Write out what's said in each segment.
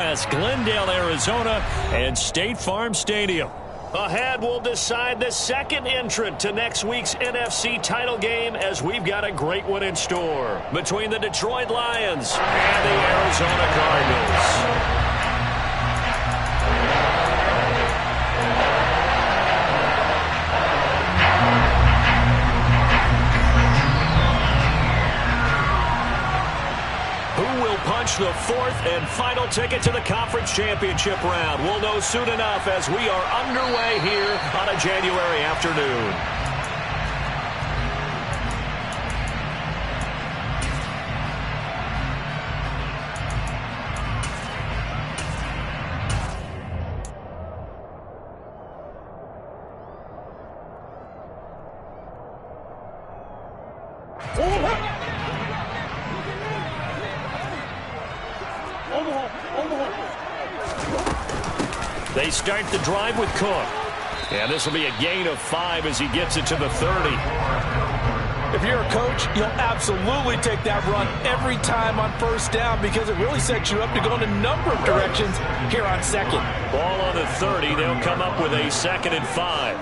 Glendale, Arizona, and State Farm Stadium. Ahead, we'll decide the second entrant to next week's NFC title game, as we've got a great one in store between the Detroit Lions and the Arizona Cardinals. Punch the fourth and final ticket to the conference championship round. We'll know soon enough as we are underway here on a January afternoon. They start the drive with Cook. And this will be a gain of 5 as he gets it to the 30. If you're a coach, you'll absolutely take that run every time on first down because it really sets you up to go in a number of directions here on second. Ball on the 30. They'll come up with a 2nd and 5.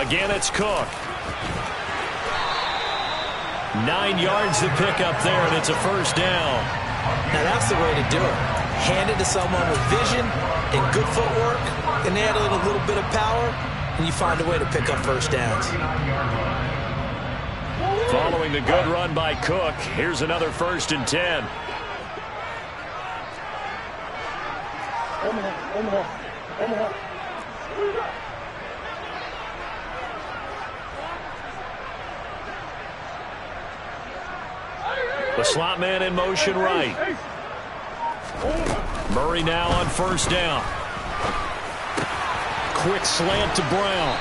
Again, it's Cook. 9 yards to pick up there, and it's a first down. Now that's the way to do it. Hand it to someone with vision and good footwork, and add in a little bit of power, and you find a way to pick up first downs. Following the good run by Cook, here's another 1st and 10. The slot man in motion right. Murray now on 1st down. Quick slant to Brown.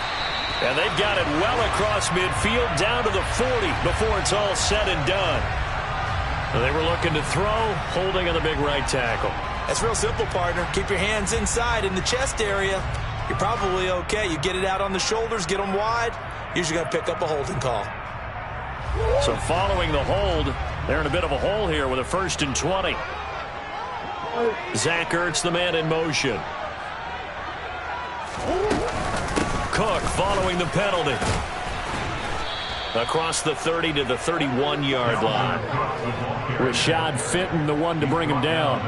And they've got it well across midfield down to the 40 before it's all said and done. They were looking to throw, holding on the big right tackle. That's real simple, partner. Keep your hands inside in the chest area. You're probably okay. You get it out on the shoulders, get them wide. Usually going to pick up a holding call. So following the hold, they're in a bit of a hole here with a 1st and 20. Zach Ertz, the man in motion. Cook following the penalty. Across the 30 to the 31-yard line. Rashad Fenton, the one to bring him down.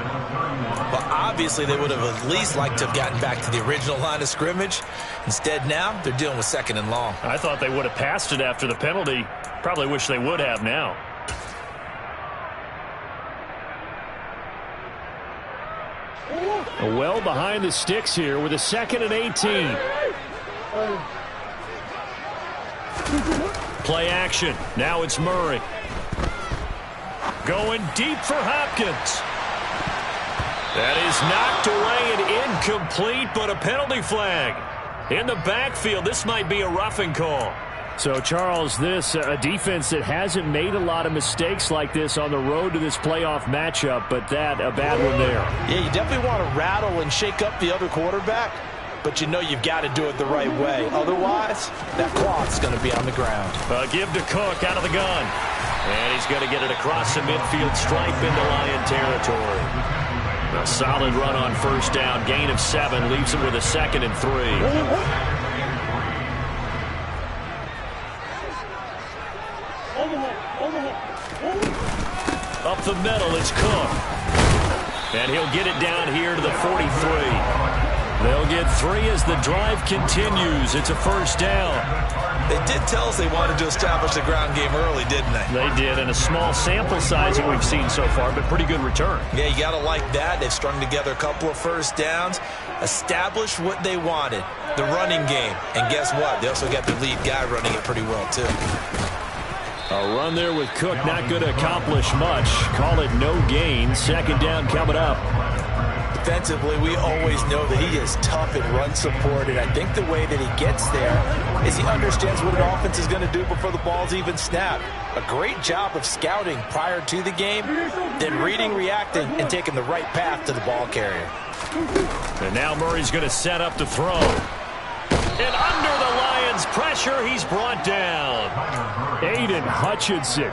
Well, obviously they would have at least liked to have gotten back to the original line of scrimmage. Instead now, they're dealing with 2nd and long. I thought they would have passed it after the penalty. Probably wish they would have now. Well behind the sticks here with a 2nd and 18. Play action. Now it's Murray. Going deep for Hopkins. That is knocked away and incomplete, but a penalty flag. In the backfield, this might be a roughing call. So, Charles, this a defense that hasn't made a lot of mistakes like this on the road to this playoff matchup, but that a bad one there. Yeah, you definitely want to rattle and shake up the other quarterback, but you know you've got to do it the right way. Otherwise, that cloth's going to be on the ground. Give to Cook out of the gun. And he's going to get it across the midfield stripe into Lion territory. A solid run on 1st down. Gain of 7 leaves him with a 2nd and 3. Up the middle, it's Cook. And he'll get it down here to the 43. They'll get 3 as the drive continues. It's a 1st down. They did tell us they wanted to establish the ground game early, didn't they? They did, and a small sample size that we've seen so far, but pretty good return. Yeah, you got to like that. They've strung together a couple of 1st downs, established what they wanted, the running game. And guess what? They also got the lead guy running it pretty well, too. A run there with Cook, not going to accomplish much. Call it no gain. 2nd down coming up. Defensively, we always know that he is tough in run support, and I think the way that he gets there is he understands what an offense is going to do before the ball's even snapped. A great job of scouting prior to the game, then reading, reacting, and taking the right path to the ball carrier. And now Murray's going to set up to throw. And under the Lions' pressure. He's brought down. Aiden Hutchinson.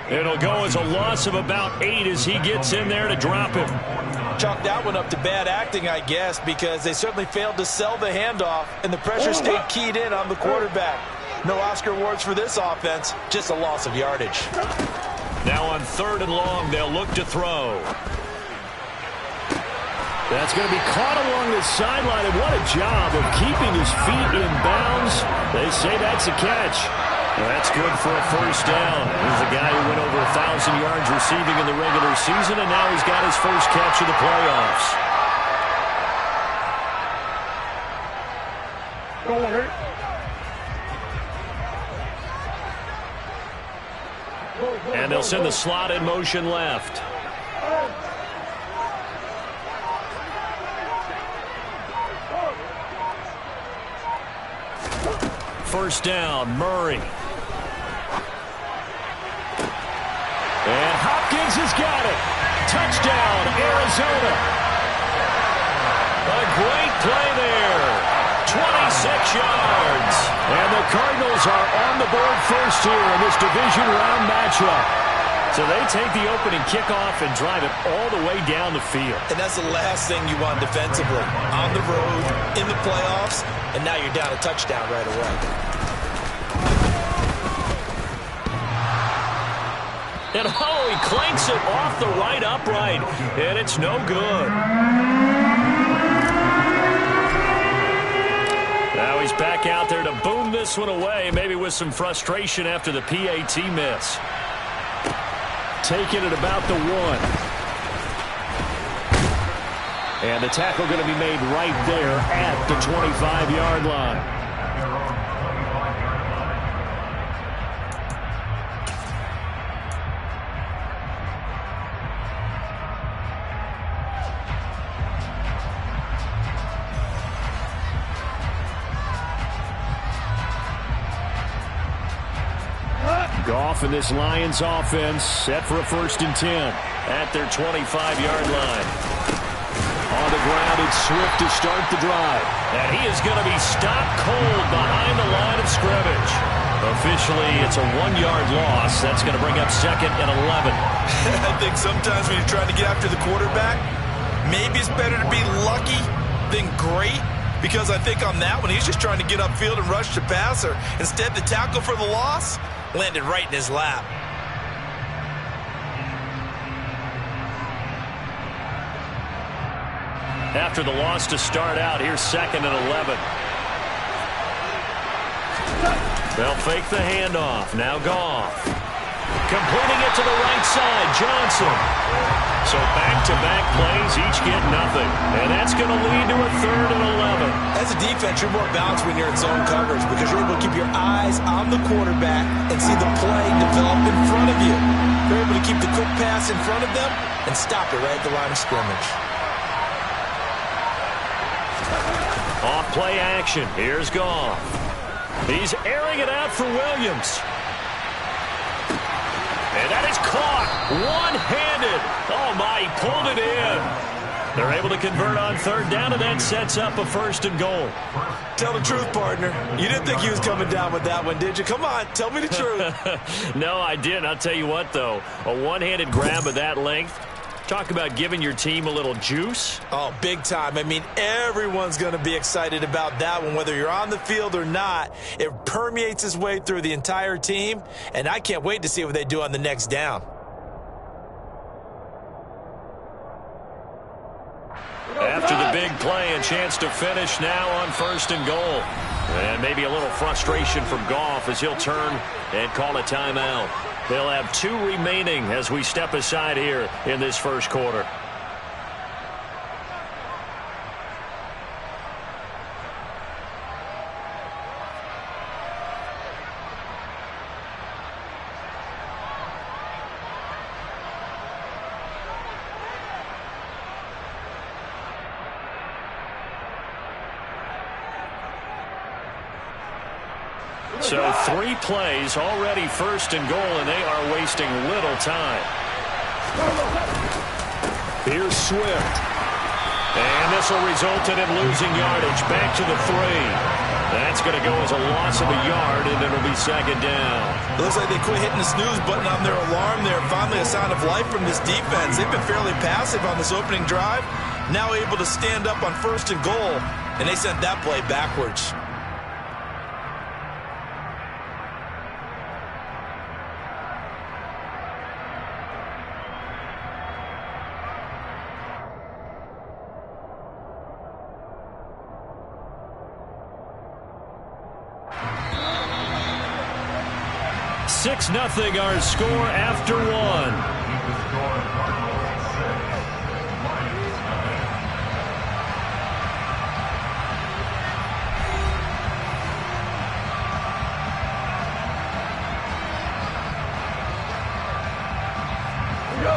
It'll go as a loss of about 8 as he gets in there to drop him. Chalk that one up to bad acting, I guess, because they certainly failed to sell the handoff, and the pressure stayed keyed in on the quarterback. No Oscar awards for this offense, just a loss of yardage. Now on 3rd and long, they'll look to throw. That's going to be caught along the sideline, and what a job of keeping his feet in bounds. They say that's a catch. That's good for a first down. He's a guy who went over 1,000 yards receiving in the regular season, and now he's got his first catch of the playoffs. And they'll send the slot in motion left. First down, Murray. And Hopkins has got it. Touchdown, Arizona. A great play there. 26 yards. And the Cardinals are on the board first here in this division round matchup. So they take the opening kickoff and drive it all the way down the field. And that's the last thing you want defensively. On the road, in the playoffs, and now you're down a touchdown right away. And oh, he clanks it off the right upright, and it's no good. Now he's back out there to boom this one away, maybe with some frustration after the PAT miss. Taking it about the 1. And the tackle going to be made right there at the 25-yard line. Goff and this Lions offense set for a 1st and 10 at their 25-yard line. On the ground, it's Swift to start the drive. And he is going to be stopped cold behind the line of scrimmage. Officially, it's a 1-yard loss. That's going to bring up 2nd and 11. I think sometimes when you're trying to get after the quarterback, maybe it's better to be lucky than great. Because I think on that one, he's just trying to get upfield and rush the passer. Instead, the tackle for the loss landed right in his lap. After the loss to start out, here's 2nd and 11. They'll fake the handoff. Now Goff. Completing it to the right side, Johnson. So back-to-back plays, each get nothing. And that's going to lead to a 3rd and 11. As a defense, you're more balanced when you're in zone coverage because you're able to keep your eyes on the quarterback and see the play develop in front of you. You're able to keep the quick pass in front of them and stop it right at the line of scrimmage. Off play action. Here's Goff. He's airing it out for Williams. And that is caught one-handed. Oh, my, he pulled it in. They're able to convert on 3rd down, and that sets up a 1st and goal. Tell the truth, partner. You didn't think he was coming down with that one, did you? Come on, tell me the truth. No, I didn't. I'll tell you what, though. A one-handed grab of that length. Talk about giving your team a little juice. Oh, big time. I mean, everyone's going to be excited about that one, whether you're on the field or not. It permeates its way through the entire team, and I can't wait to see what they do on the next down. After the big play, a chance to finish now on 1st and goal. And maybe a little frustration from Goff as he'll turn and call a timeout. They'll have 2 remaining as we step aside here in this first quarter. So 3 plays, already 1st and goal, and they are wasting little time. Here's Swift. And this will result in him losing yardage back to the 3. That's going to go as a loss of a yard, and it'll be second down. It looks like they quit hitting the snooze button on their alarm there. Finally a sign of life from this defense. They've been fairly passive on this opening drive. Now able to stand up on 1st and goal, and they sent that play backwards. Six 0 our score after one.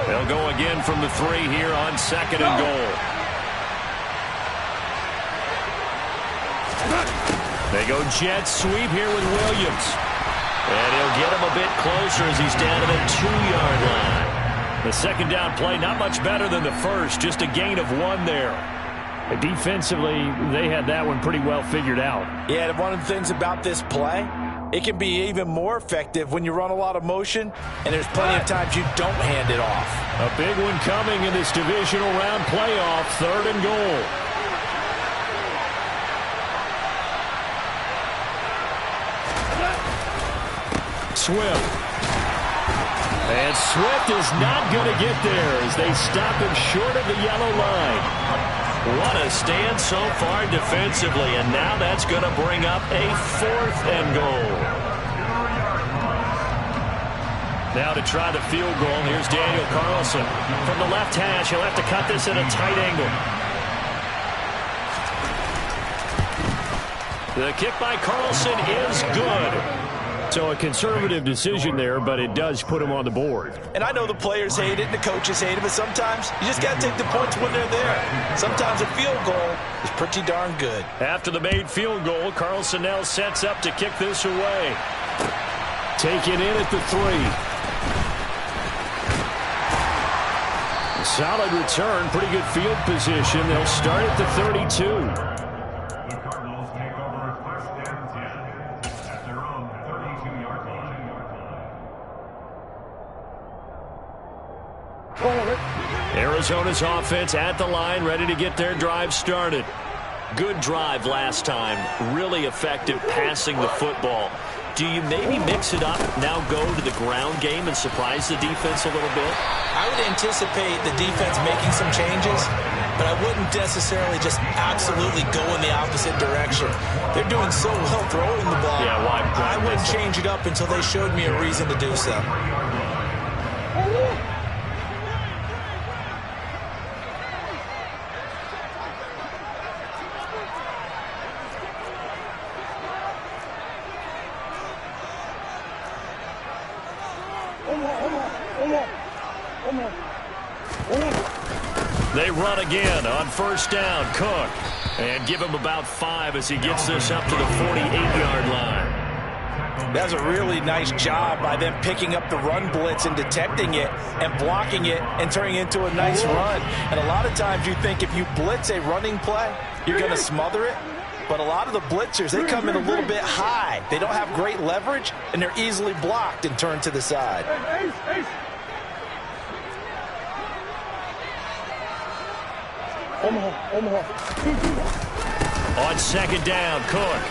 They'll go again from the 3 here on 2nd and goal. They go jet sweep here with Williams. And he'll get him a bit closer as he's down to the 2-yard line. The second down play, not much better than the first, just a gain of 1 there. Defensively, they had that one pretty well figured out. Yeah, one of the things about this play, it can be even more effective when you run a lot of motion, and there's plenty of times you don't hand it off. A big one coming in this divisional round playoff, 3rd and goal. Swift. And Swift is not going to get there as they stop him short of the yellow line. What a stand so far defensively, and now that's going to bring up a 4th and goal. Now to try the field goal, here's Daniel Carlson. From the left hash, he'll have to cut this at a tight angle. The kick by Carlson is good. So a conservative decision there, but it does put him on the board. And I know the players hate it and the coaches hate it, but sometimes you just got to take the points when they're there. Sometimes a field goal is pretty darn good. After the made field goal, Carlson now sets up to kick this away. Taken in at the 3. Solid return, pretty good field position. They'll start at the 32. Arizona's offense at the line, ready to get their drive started. Good drive last time. Really effective passing the football. Do you maybe mix it up, now go to the ground game and surprise the defense a little bit? I would anticipate the defense making some changes, but I wouldn't necessarily just absolutely go in the opposite direction. They're doing so well throwing the ball. Yeah, why I wouldn't change it up until they showed me a reason to do so. They run again on 1st down. Cook. And give him about 5 as he gets this up to the 48-yard line. That's a really nice job by them picking up the run blitz and detecting it and blocking it and turning it into a nice run. And a lot of times you think if you blitz a running play, you're going to smother it. But a lot of the blitzers, they come in a little bit high. They don't have great leverage, and they're easily blocked and turned to the side. On 2nd down, Cook.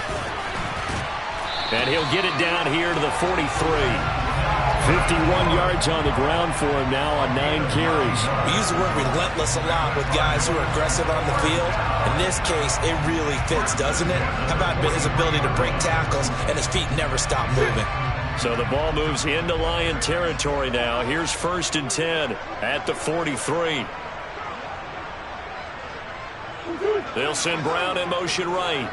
And he'll get it down here to the 43. 51 yards on the ground for him now on 9 carries. We use the word relentless a lot with guys who are aggressive on the field. In this case, it really fits, doesn't it? How about his ability to break tackles and his feet never stop moving? So the ball moves into Lion territory now. Here's 1st and 10 at the 43. They'll send Brown in motion right.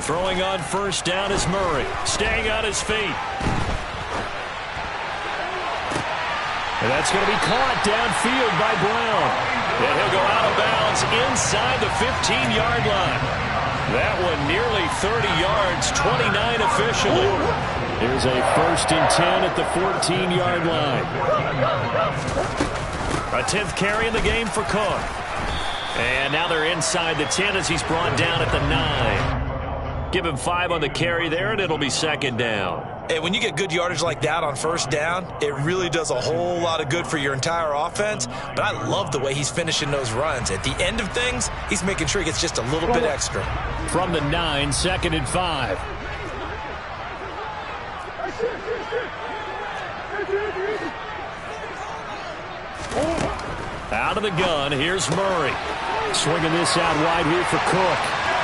Throwing on 1st down is Murray. Staying on his feet. And that's going to be caught downfield by Brown. And he'll go out of bounds inside the 15-yard line. That one nearly 30 yards, 29 officially. Here's a 1st and 10 at the 14-yard line. A 10th carry in the game for Cook. And now they're inside the 10 as he's brought down at the 9. Give him 5 on the carry there, and it'll be 2nd down. Hey, when you get good yardage like that on 1st down, it really does a whole lot of good for your entire offense. But I love the way he's finishing those runs. At the end of things, he's making sure he gets just a little bit extra. From the 9, 2nd and 5. Out of the gun, here's Murray. Swinging this out wide here for Cook.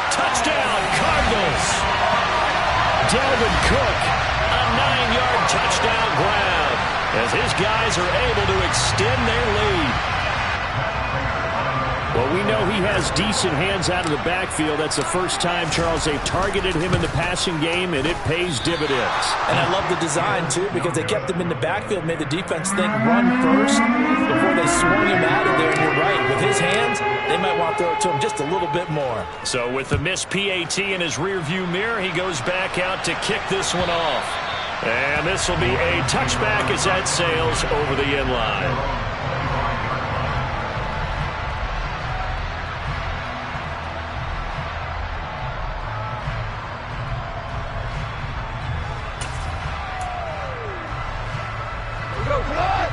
Touchdown, Cardinals! Dalvin Cook. A 9-yard touchdown grab as his guys are able to extend their lead. Well, we know he has decent hands out of the backfield. That's the first time, Charles, they've targeted him in the passing game, and it pays dividends. And I love the design, too, because they kept him in the backfield, made the defense think run first before they swung him out of there. And you're right, with his hands, they might want to throw it to him just a little bit more. So with the missed PAT in his rearview mirror, he goes back out to kick this one off. And this will be a touchback as that sails over the end line.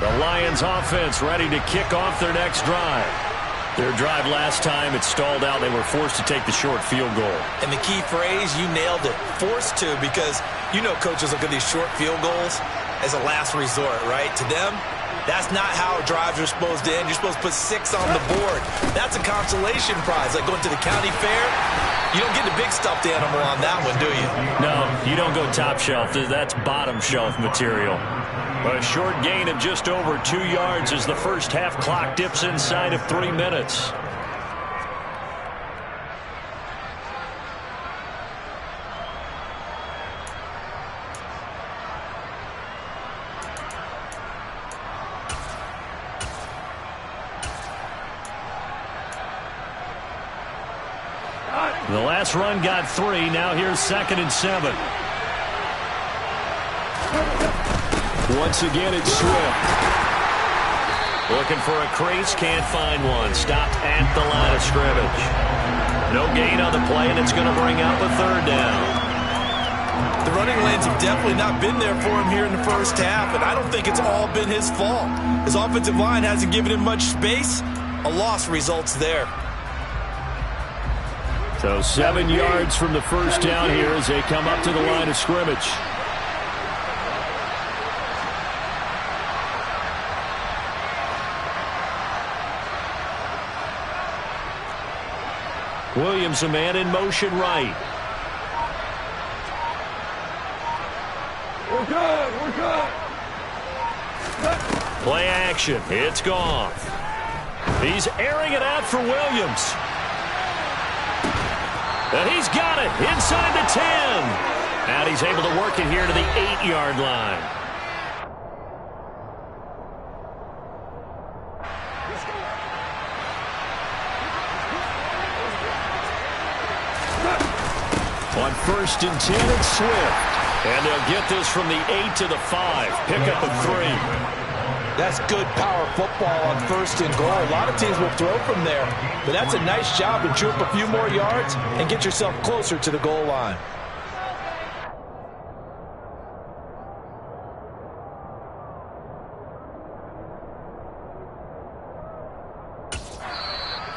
The Lions offense ready to kick off their next drive. Their drive last time, it stalled out. They were forced to take the short field goal. And the key phrase, you nailed it, forced to, because you know coaches look at these short field goals as a last resort, right? To them, that's not how drives are supposed to end. You're supposed to put 6 on the board. That's a consolation prize, like going to the county fair. You don't get the big stuffed animal on that one, do you? No, you don't go top shelf. That's bottom shelf material. A short gain of just over 2 yards as the first half clock dips inside of 3 minutes. The last run got 3. Now here's 2nd and 7. Once again, it's Swift. Looking for a crease, can't find one. Stopped at the line of scrimmage. No gain on the play, and it's going to bring up a 3rd down. The running lanes have definitely not been there for him here in the first half, and I don't think it's all been his fault. His offensive line hasn't given him much space. A loss results there. So 7 yards from the first down here as they come up to the line of scrimmage. Williams, a man in motion right. We're good. We're good. Play action. It's gone. He's airing it out for Williams. And he's got it inside the 10. And he's able to work it here to the 8-yard line. On 1st and 10, it's Swift. And they'll get this from the 8 to the 5. Pick up a 3. That's good power football on 1st and goal. A lot of teams will throw from there, but that's a nice job to chew up a few more yards and get yourself closer to the goal line.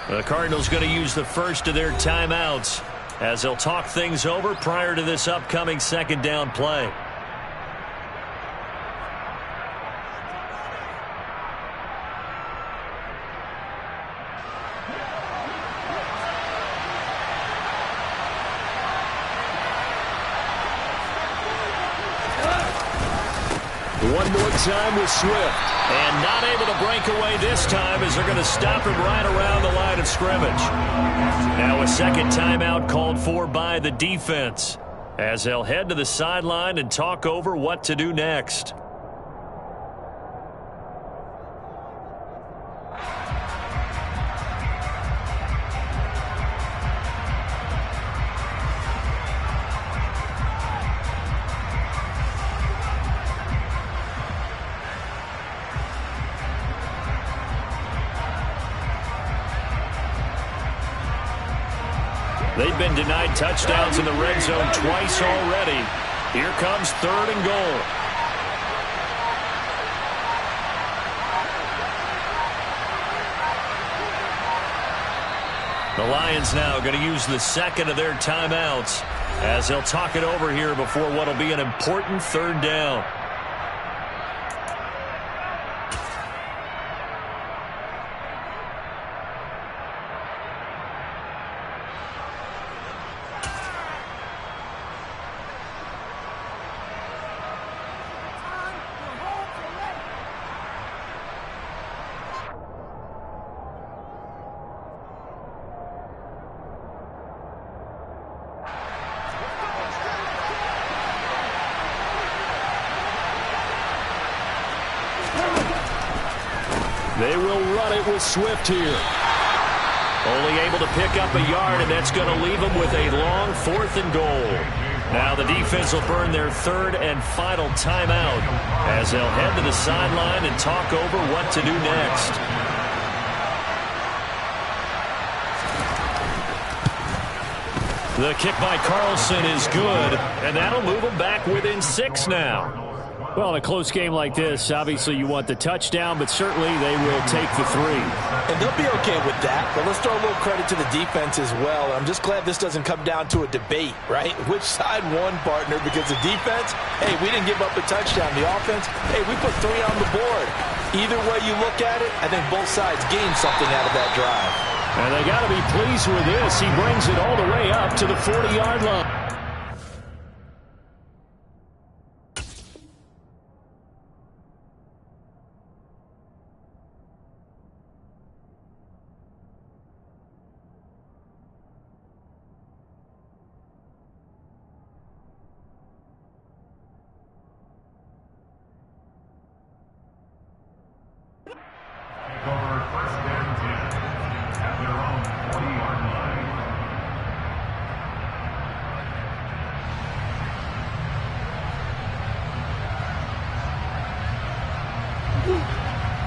The Cardinals going to use the first of their timeouts as they'll talk things over prior to this upcoming 2nd down play. One more time with Swift. And not able to break away this time as they're going to stop him right around the line of scrimmage. Now a 2nd timeout called for by the defense as they'll head to the sideline and talk over what to do next. They've been denied touchdowns in the red zone twice already. Here comes 3rd and goal. The Lions now going to use the second of their timeouts as they'll talk it over here before what will be an important 3rd down. They will run it with Swift here. Only able to pick up a yard, and that's going to leave them with a long 4th and goal. Now the defense will burn their 3rd and final timeout as they'll head to the sideline and talk over what to do next. The kick by Carlson is good, and that'll move them back within 6 now. Well, in a close game like this, obviously you want the touchdown, but certainly they will take the 3. And they'll be okay with that, but let's throw a little credit to the defense as well. I'm just glad this doesn't come down to a debate, right? Which side won, partner? Because the defense, hey, we didn't give up a touchdown. The offense, hey, we put 3 on the board. Either way you look at it, I think both sides gained something out of that drive. And they got to be pleased with this. He brings it all the way up to the 40-yard line.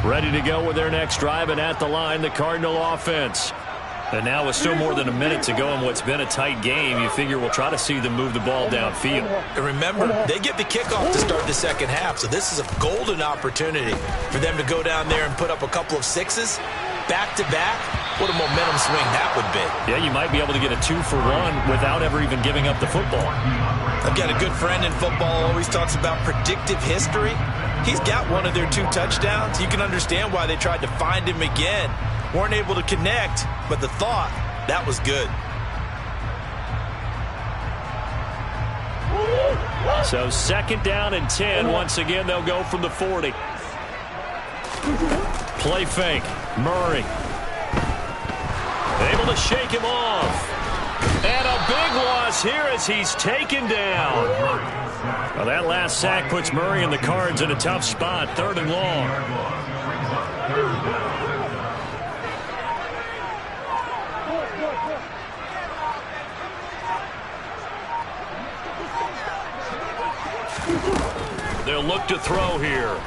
Ready to go with their next drive, and at the line, the Cardinal offense. And now with still more than a minute to go in what's been a tight game, you figure we'll try to see them move the ball downfield. And remember, they get the kickoff to start the second half, so this is a golden opportunity for them to go down there and put up a couple of 6s back-to-back. What a momentum swing that would be. Yeah, you might be able to get a 2-for-1 without ever even giving up the football. I've got a good friend in football who always talks about predictive history. He's got one of their 2 touchdowns. You can understand why they tried to find him again. Weren't able to connect, but the thought, that was good. So 2nd down and 10. Once again, they'll go from the 40. Play fake. Murray. Able to shake him off. And a big loss here as he's taken down. Well, that last sack puts Murray and the Cards in a tough spot. 3rd and long. They'll look to throw here.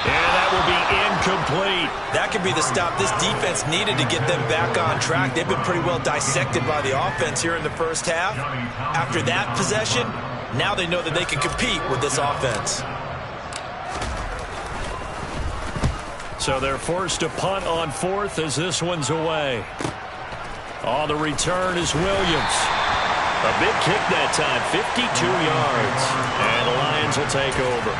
And that will be incomplete. That could be the stop this defense needed to get them back on track. They've been pretty well dissected by the offense here in the first half. After that possession, now they know that they can compete with this offense. So they're forced to punt on 4th as this one's away. On the return is Williams. A big kick that time, 52 yards. And the Lions will take over.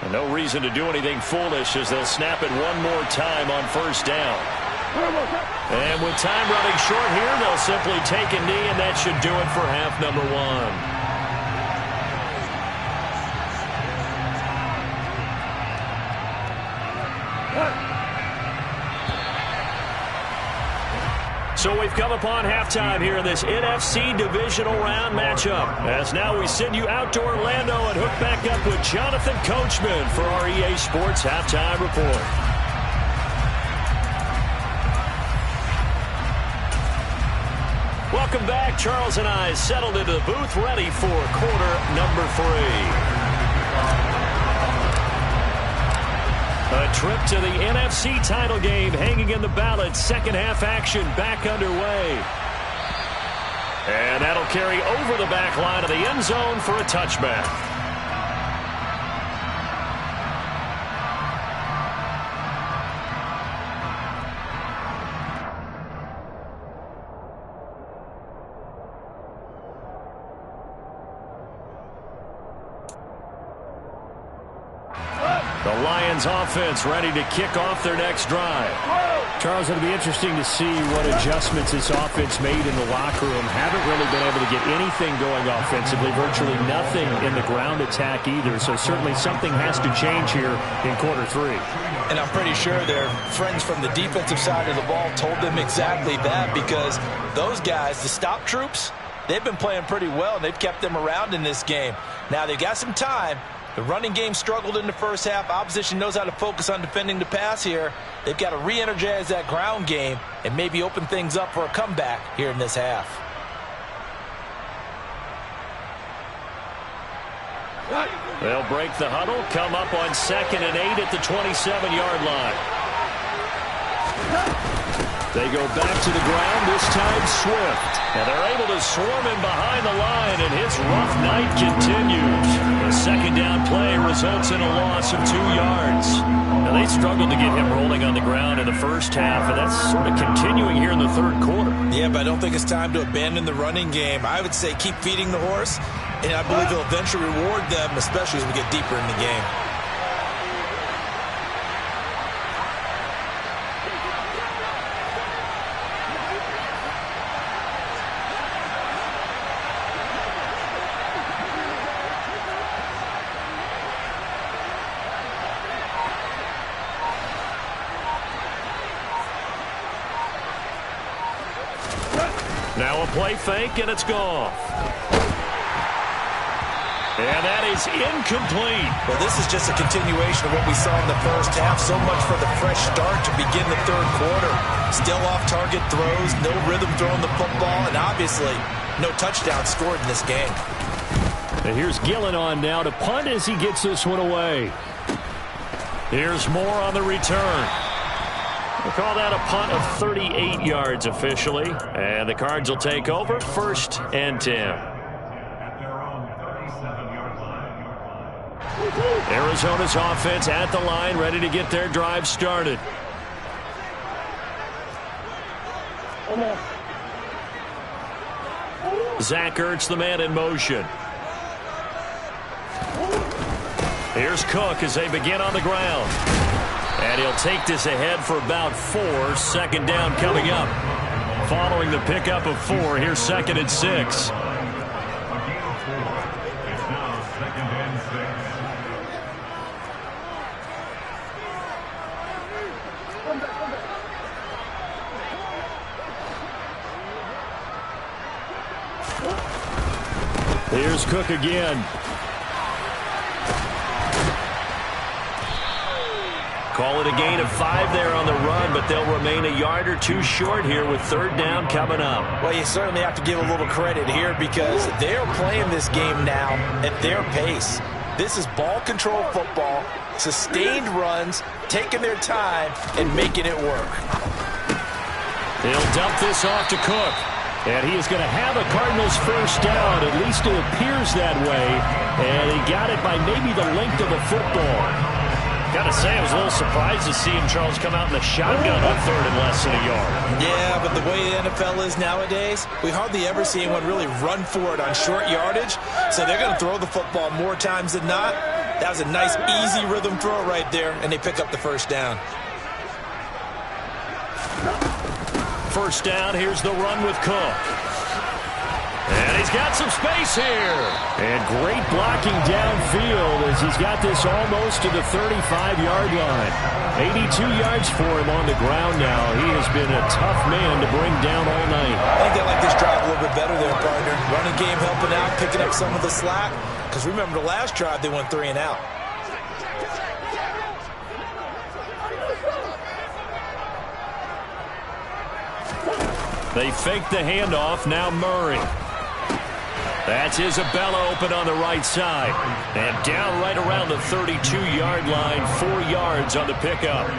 And no reason to do anything foolish as they'll snap it one more time on 1st down. And with time running short here, they'll simply take a knee, and that should do it for half number 1. So we've come upon halftime here in this NFC Divisional Round matchup. As now we send you out to Orlando and hook back up with Jonathan Coachman for our EA Sports Halftime Report. Welcome back. Charles and I settled into the booth ready for quarter number 3. trip to the NFC title game hanging in the balance. Second half action back underway. And that'll carry over the back line of the end zone for a touchback. The Lions offense ready to kick off their next drive. Charles, it'll be interesting to see what adjustments this offense made in the locker room. Haven't really been able to get anything going offensively, virtually nothing in the ground attack either. So certainly something has to change here in quarter three. And I'm pretty sure their friends from the defensive side of the ball told them exactly that, because those guys, the stop troops, they've been playing pretty well, and they've kept them around in this game. Now they've got some time. The running game struggled in the first half. Opposition knows how to focus on defending the pass here. They've got to re-energize that ground game and maybe open things up for a comeback here in this half. They'll break the huddle, come up on 2nd and 8 at the 27-yard line. They go back to the ground, this time Swift. And they're able to swarm him behind the line, and his rough night continues. The second down play results in a loss of 2 yards. Now, they struggled to get him rolling on the ground in the first half, and that's sort of continuing here in the third quarter. Yeah, but I don't think it's time to abandon the running game. I would say keep feeding the horse, and I believe he'll eventually reward them, especially as we get deeper in the game. Now a play fake, and it's gone. And that is incomplete. Well, this is just a continuation of what we saw in the first half. So much for the fresh start to begin the third quarter. Still off-target throws, no rhythm throwing the football, and obviously no touchdown scored in this game. And here's Gillen on now to punt as he gets this one away. Here's Moore on the return. We'll call that a punt of 38 yards officially. And the Cards will take over 1st and 10. Arizona's offense at the line, ready to get their drive started. Zach Ertz, the man in motion. Here's Cook as they begin on the ground. And he'll take this ahead for about 4. 2nd down coming up. Following the pickup of 4, here's 2nd and 6. Here's Cook again. Call it a gain of 5 there on the run, but they'll remain a yard or 2 short here with 3rd down coming up. Well, you certainly have to give a little credit here because they're playing this game now at their pace. This is ball control football, sustained runs, taking their time, and making it work. They'll dump this off to Cook. And he is going to have a Cardinals first down. At least it appears that way. And he got it by maybe the length of the football. Got to say, I was a little surprised to see him, Charles, come out in the shotgun on 3rd and less than a yard. Yeah, but the way the NFL is nowadays, we hardly ever see anyone really run for it on short yardage. So they're going to throw the football more times than not. That was a nice, easy rhythm throw right there, and they pick up the first down. First down, here's the run with Cook. And he's got some space here. And great blocking downfield as he's got this almost to the 35-yard line. 82 yards for him on the ground now. He has been a tough man to bring down all night. I think they like this drive a little bit better there, partner. Running game helping out, picking up some of the slack. Because remember the last drive, they went 3 and out. They fake the handoff. Now Murray. That's Isabella open on the right side. And down right around the 32-yard line, 4 yards on the pickup.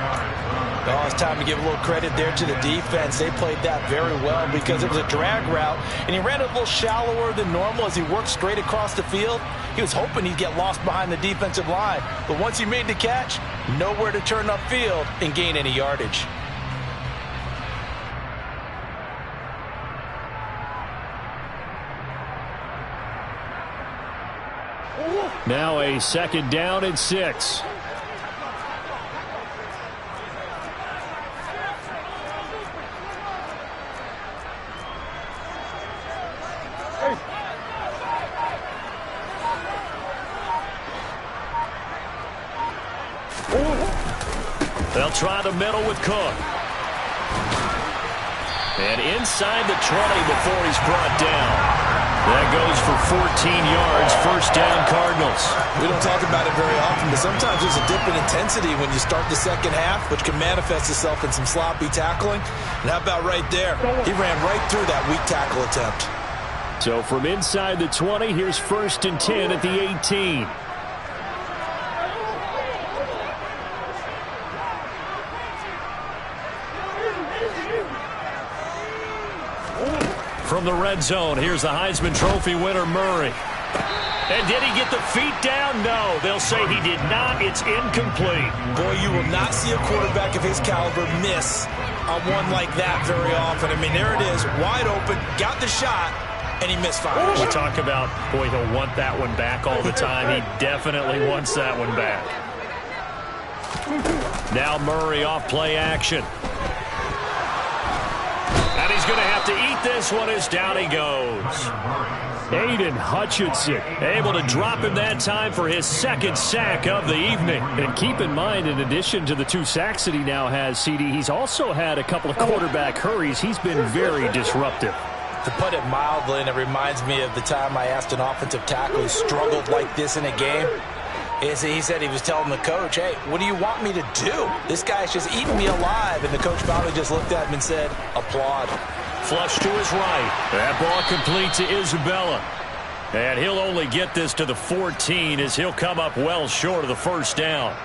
Oh, it's time to give a little credit there to the defense. They played that very well because it was a drag route, and he ran it a little shallower than normal as he worked straight across the field. He was hoping he'd get lost behind the defensive line, but once he made the catch, nowhere to turn upfield and gain any yardage. Now a 2nd down and 6. They'll try the middle with Cook. And inside the 20 before he's brought down. That goes for 14 yards, 1st down Cardinals. We don't talk about it very often, but sometimes there's a dip in intensity when you start the second half, which can manifest itself in some sloppy tackling. And how about right there? He ran right through that weak tackle attempt. So from inside the 20, here's 1st and 10 at the 18. From the red zone, here's the Heisman Trophy winner, Murray. And did he get the feet down? No. They'll say he did not. It's incomplete. Boy, you will not see a quarterback of his caliber miss on one like that very often. I mean, there it is, wide open, got the shot, and he misfires. We talk about, boy, he'll want that one back all the time. He definitely wants that one back. Now Murray off play action. And he's going to have to eat this one as down he goes. Aiden Hutchinson able to drop him that time for his 2nd sack of the evening. And keep in mind, in addition to the 2 sacks that he now has, CD, he's also had a couple of quarterback hurries. He's been very disruptive. To put it mildly, and it reminds me of the time I asked an offensive tackle who struggled like this in a game. He said he was telling the coach, hey, what do you want me to do? This guy's just eating me alive. And the coach probably just looked at him and said, applaud. Flush to his right. That ball complete to Isabella. And he'll only get this to the 14 as he'll come up well short of the 1st down.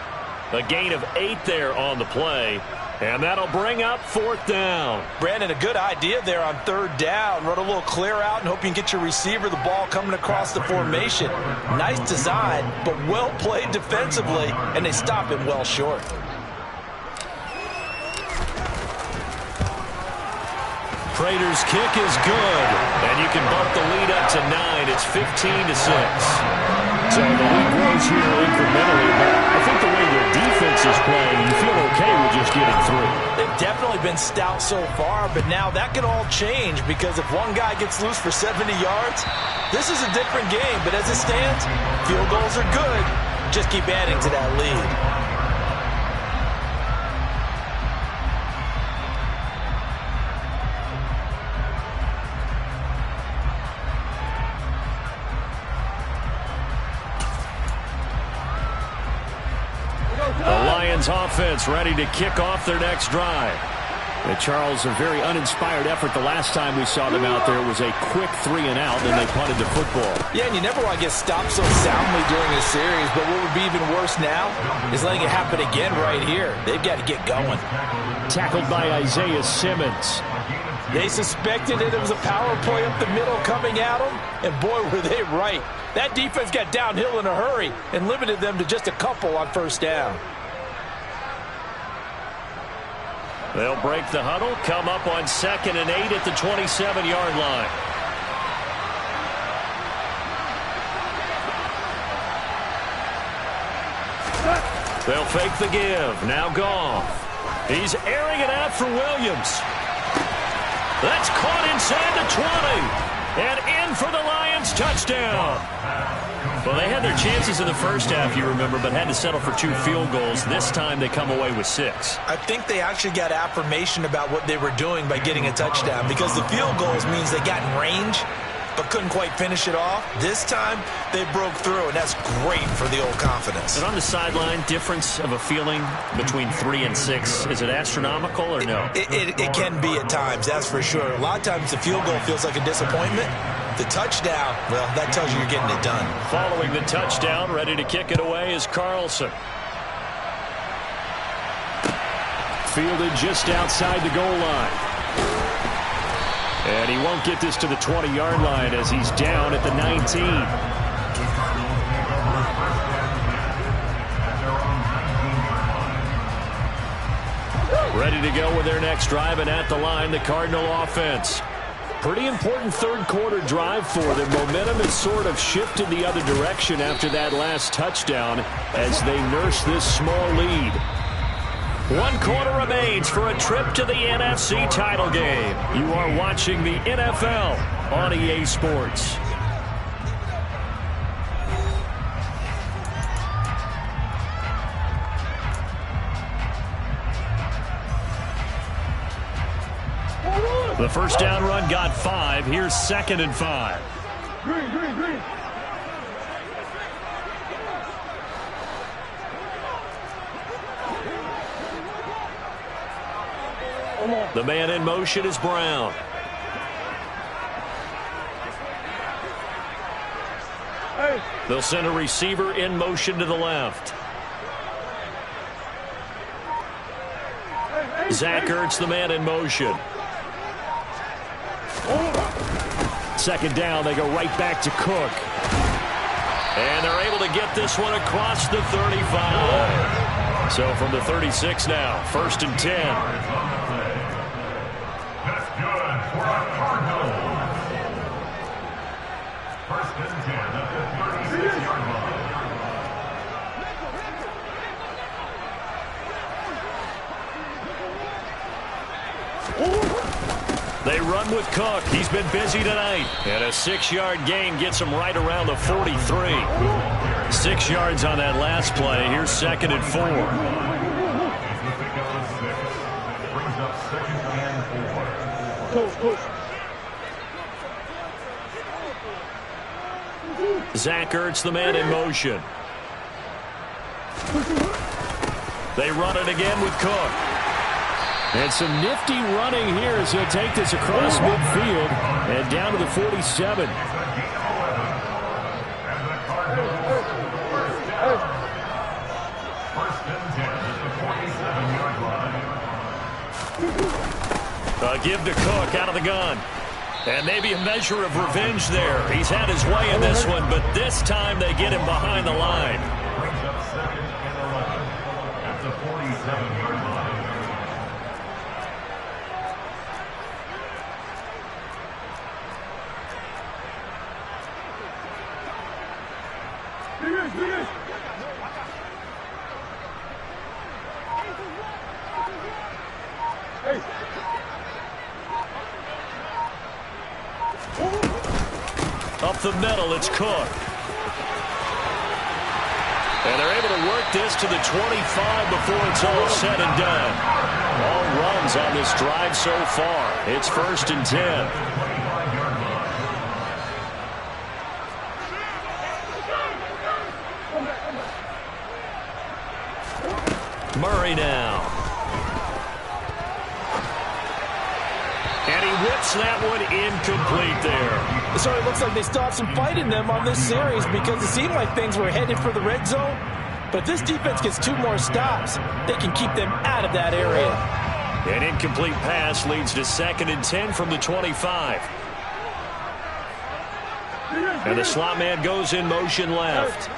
A gain of 8 there on the play. And that'll bring up 4th down. Brandon, a good idea there on 3rd down. Run a little clear out and hope you can get your receiver the ball coming across the formation. Nice design, but well played defensively, and they stop him well short. Prater's kick is good, and you can bump the lead up to 9. It's 15-6. So the lead grows here incrementally, but I think the way their defense is playing, you feel okay with just getting through. They've definitely been stout so far, but now that can all change because if one guy gets loose for 70 yards, this is a different game. But as it stands, field goals are good. Just keep adding to that lead. Offense ready to kick off their next drive. And Charles, a very uninspired effort. The last time we saw them out there was a quick 3 and out, and they punted the football. Yeah, and you never want to get stopped so soundly during a series, but what would be even worse now is letting it happen again right here. They've got to get going. Tackled by Isaiah Simmons. They suspected it was a power play up the middle coming at them, and boy, were they right. That defense got downhill in a hurry and limited them to just a couple on 1st down. They'll break the huddle, come up on 2nd and 8 at the 27-yard line. They'll fake the give. Now Goff. He's airing it out for Williams. That's caught inside the 20. And in for the Lions touchdown. Well, they had their chances in the first half, you remember, but had to settle for 2 field goals. This time they come away with 6. I think they actually got affirmation about what they were doing by getting a touchdown because the field goals means they got in range but couldn't quite finish it off. This time they broke through, and that's great for the old confidence. And on the sideline, difference of a feeling between 3 and 6, is it astronomical or no? It can be at times, that's for sure. A lot of times the field goal feels like a disappointment. The touchdown, well, that tells you you're getting it done. Following the touchdown, ready to kick it away is Carlson. Fielded just outside the goal line. And he won't get this to the 20-yard line as he's down at the 19. Ready to go with their next drive, and at the line, the Cardinal offense. Pretty important third quarter drive for them. Momentum has sort of shifted the other direction after that last touchdown as they nurse this small lead. 1 quarter remains for a trip to the NFC title game. You are watching the NFL on EA Sports. The first down run got 5. Here's 2nd and 5. Green. The man in motion is Brown. They'll send a receiver in motion to the left. Zach Ertz, the man in motion. 2nd down, they go right back to Cook. And they're able to get this one across the 35. So from the 36 now, 1st and 10. That's good for a Cardinal. 1st and 10 at the 36-yard line. They run with Cook. He's been busy tonight. And a 6-yard gain gets him right around the 43. 6 yards on that last play. Here's 2nd and 4. Brings up 2nd and 4. Zach Ertz, the man in motion. They run it again with Cook. And some nifty running here as he'll take this across midfield and down to the 47. Give to Cook out of the gun. And maybe a measure of revenge there. He's had his way in this one, but this time they get him behind the line. Brings up 2nd and 11 at the 47-yard line. Up the middle, it's Cook. And they're able to work this to the 25 before it's all said and done. All runs on this drive so far. It's 1st and 10. Murray now. And he whips that one incomplete there. So it looks like they still have some fight in them on this series because it seemed like things were headed for the red zone. But this defense gets 2 more stops. They can keep them out of that area. An incomplete pass leads to 2nd and 10 from the 25. And the slot man goes in motion left.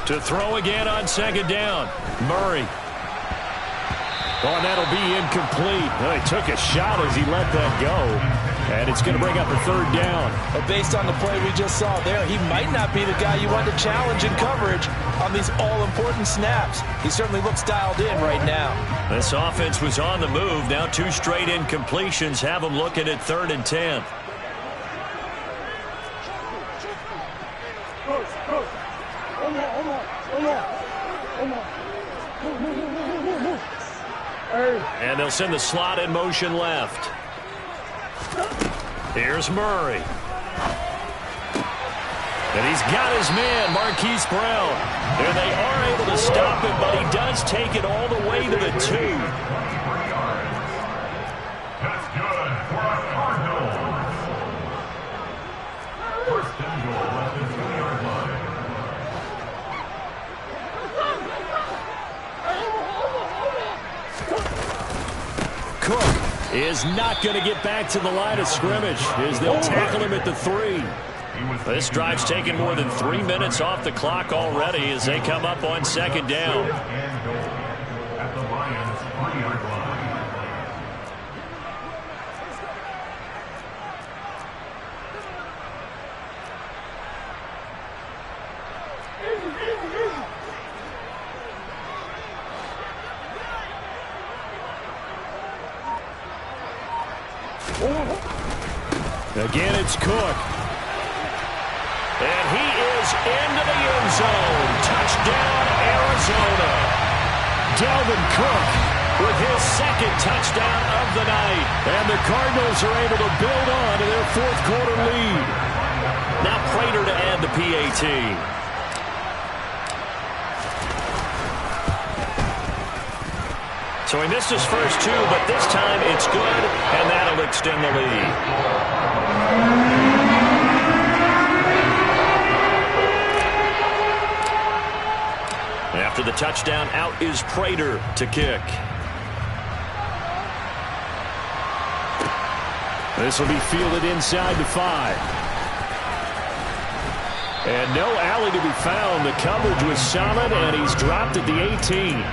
To throw again on 2nd down. Murray. Oh, and that'll be incomplete. Well, he took a shot as he let that go. And it's going to bring up a 3rd down. But based on the play we just saw there, he might not be the guy you want to challenge in coverage on these all-important snaps. He certainly looks dialed in right now. This offense was on the move. Now 2 straight incompletions have them looking at 3rd and 10. And they'll send the slot in motion left. Here's Murray. And he's got his man, Marquise Brown. And they are able to stop him, but he does take it all the way to the 2. That's good for a Cardinals. First and goal at the 2-yard line. Cook is not going to get back to the line of scrimmage as they'll tackle him at the 3. This drive's taken more than 3 minutes off the clock already as they come up on second down. And goal at the Lions' 3-yard line. Again, it's Cook. And he is into the end zone. Touchdown, Arizona. Dalvin Cook with his second touchdown of the night. And the Cardinals are able to build on to their fourth quarter lead. Now Prater to add the PAT. So he missed his first 2, but this time it's good, and that'll extend the lead. After the touchdown, out is Prater to kick. This will be fielded inside the 5. And no alley to be found. The coverage was solid, and he's dropped at the 18.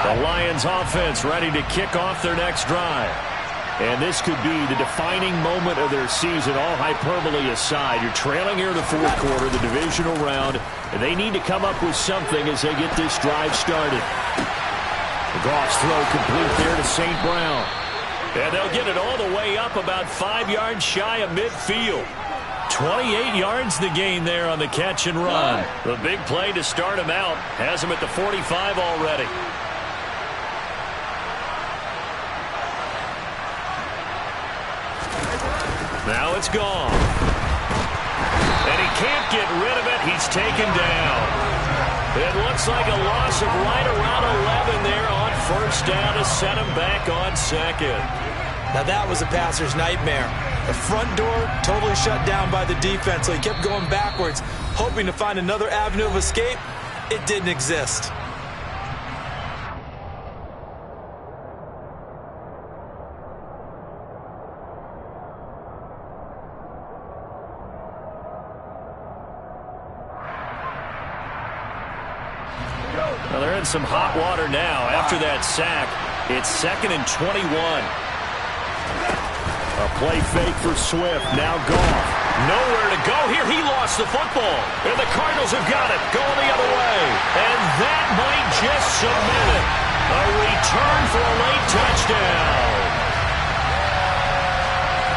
The Lions offense ready to kick off their next drive. And this could be the defining moment of their season, all hyperbole aside. You're trailing here in the fourth quarter, the divisional round, and they need to come up with something as they get this drive started. Goff's throw complete there to St. Brown. And they'll get it all the way up about 5 yards shy of midfield. 28 yards the gain there on the catch and run. The big play to start him out has him at the 45 already. Now it's gone. And he can't get rid of it. He's taken down. It looks like a loss of right around 11 there on first down to set him back on second. Now that was a passer's nightmare. The front door totally shut down by the defense, so he kept going backwards, hoping to find another avenue of escape. It didn't exist. Well, they're in some hot water now after that sack. It's 2nd and 21. A play fake for Swift. Now Goff. Nowhere to go here. He lost the football. And the Cardinals have got it. Going the other way. And that might just cement it. A return for a late touchdown.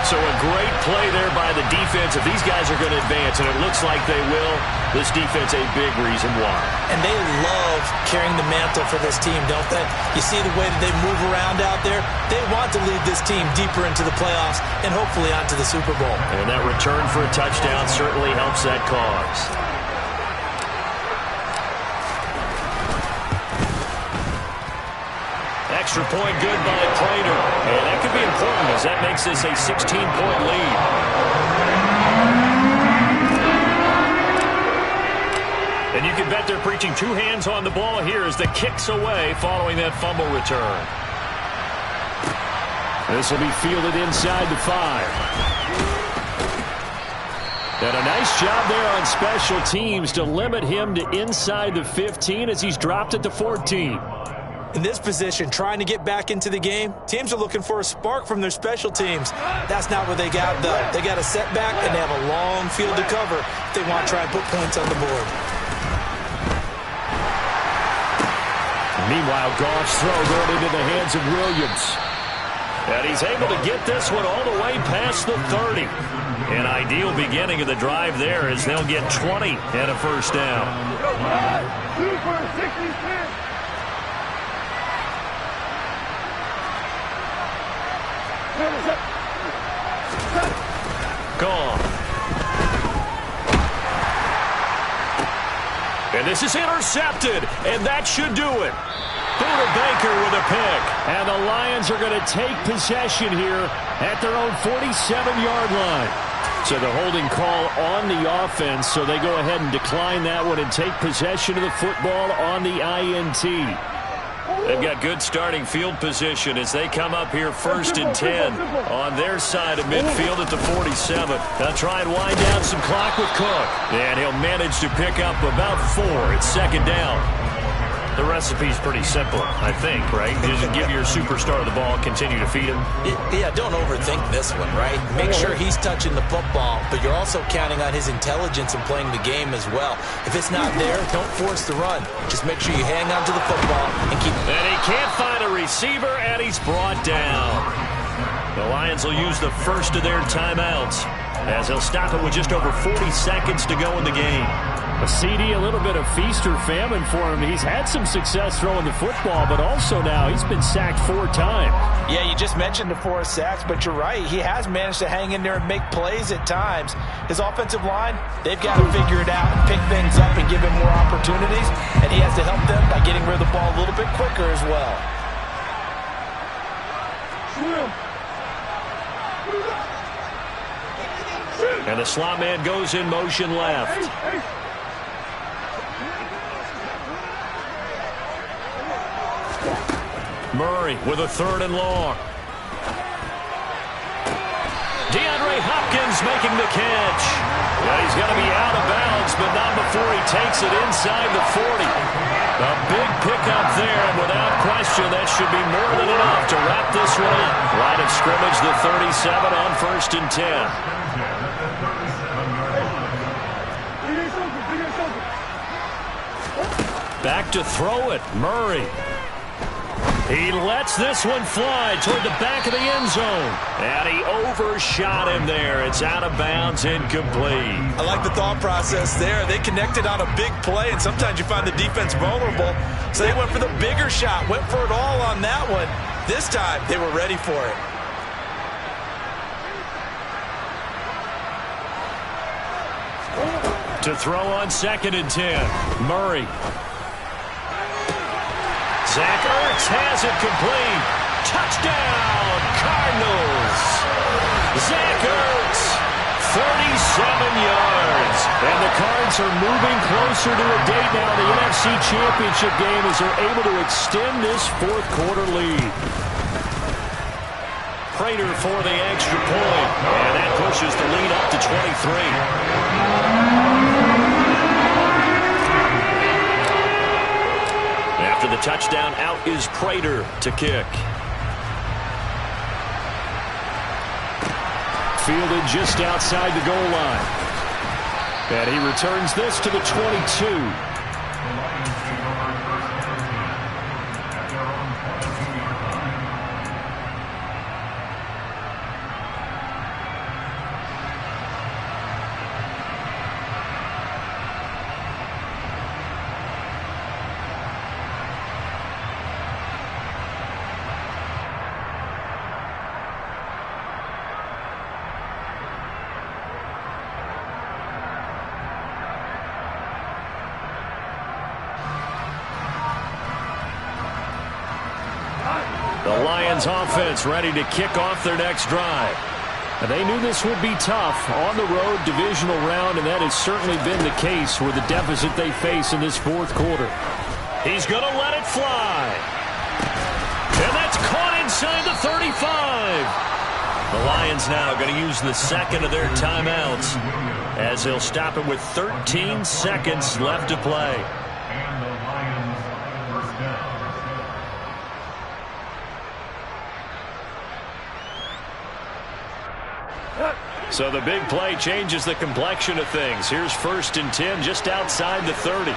So a great play there by the defense. If these guys are going to advance, and it looks like they will, this defense a big reason why. And they love carrying the mantle for this team, don't they? You see the way that they move around out there? They want to lead this team deeper into the playoffs and hopefully onto the Super Bowl. And that return for a touchdown certainly helps that cause. Extra point good by Prater. And that could be important as that makes this a 16-point lead. And you can bet they're preaching 2 hands on the ball here as the kick's away following that fumble return. This will be fielded inside the 5. And a nice job there on special teams to limit him to inside the 15 as he's dropped it to 14. In this position, trying to get back into the game, teams are looking for a spark from their special teams. That's not what they got, though. They got a setback, and they have a long field to cover if they want to try and put points on the board. Meanwhile, Goff's throw going into the hands of Williams. And he's able to get this one all the way past the 30. An ideal beginning of the drive there as they'll get 20 and a first down. Gone. And this is intercepted, and that should do it. Buda Baker with a pick. And the Lions are going to take possession here at their own 47-yard line. So the holding call on the offense, so they go ahead and decline that one and take possession of the football on the INT. They've got good starting field position as they come up here 1st and 10 on their side of midfield at the 47. They'll try and wind down some clock with Cook. And he'll manage to pick up about 4 at 2nd down. The recipe's pretty simple, I think, right? Just give your superstar the ball, continue to feed him. Yeah, don't overthink this one, right? Make sure he's touching the football, but you're also counting on his intelligence in playing the game as well. If it's not there, don't force the run. Just make sure you hang on to the football and keep... And he can't find a receiver, and he's brought down. The Lions will use the first of their timeouts as they'll stop it with just over 40 seconds to go in the game. A CD, a little bit of feast or famine for him. He's had some success throwing the football, but also now he's been sacked 4 times. Yeah, you just mentioned the 4 sacks, but you're right. He has managed to hang in there and make plays at times. His offensive line, they've got to figure it out and pick things up and give him more opportunities, and he has to help them by getting rid of the ball a little bit quicker as well. And the slot man goes in motion left. Murray with a 3rd and long. DeAndre Hopkins making the catch. Yeah, he's going to be out of bounds, but not before he takes it inside the 40. A big pickup there, and without question, that should be more than enough to wrap this one up. Line of scrimmage, the 37 on 1st and 10. Back to throw it, Murray. He lets this one fly toward the back of the end zone. And he overshot him there. It's out of bounds, incomplete. I like the thought process there. They connected on a big play, and sometimes you find the defense vulnerable. So they went for the bigger shot, went for it all on that one. This time, they were ready for it. To throw on 2nd and 10, Murray. Zach Ertz has it complete. Touchdown, Cardinals. Zach Ertz, 37 yards. And the Cards are moving closer to a date now in the NFC Championship game as they're able to extend this 4th quarter lead. Prater for the extra point. And that pushes the lead up to 23. After the touchdown, out is Prater to kick. Fielded just outside the goal line. And he returns this to the 22. The Lions offense ready to kick off their next drive. And they knew this would be tough on the road divisional round, and that has certainly been the case with the deficit they face in this 4th quarter. He's going to let it fly. And that's caught inside the 35. The Lions now going to use the 2nd of their timeouts as they'll stop it with 13 seconds left to play. And the Lions first down. So the big play changes the complexion of things. Here's 1st and 10 just outside the 30.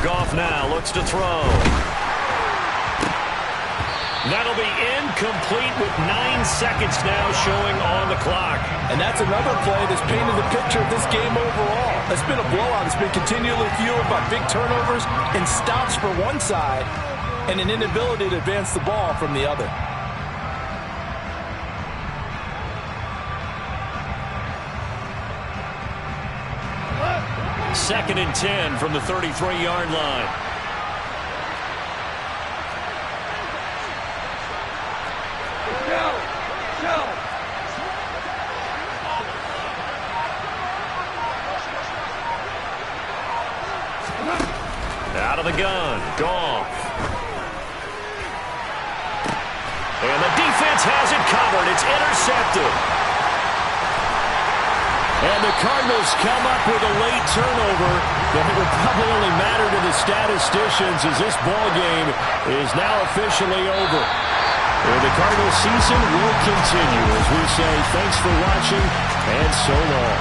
Goff now looks to throw. That'll be incomplete with 9 seconds now showing on the clock. And that's another play that's painted the picture of this game overall. It's been a blowout. It's been continually fueled by big turnovers and stops for one side and an inability to advance the ball from the other. Second and 10 from the 33-yard line. Out of the gun, Goff. And the defense has it covered. It's intercepted. And the Cardinals come up with a late turnover that will probably only matter to the statisticians as this ball game is now officially over. And the Cardinals season will continue as we say thanks for watching and so long.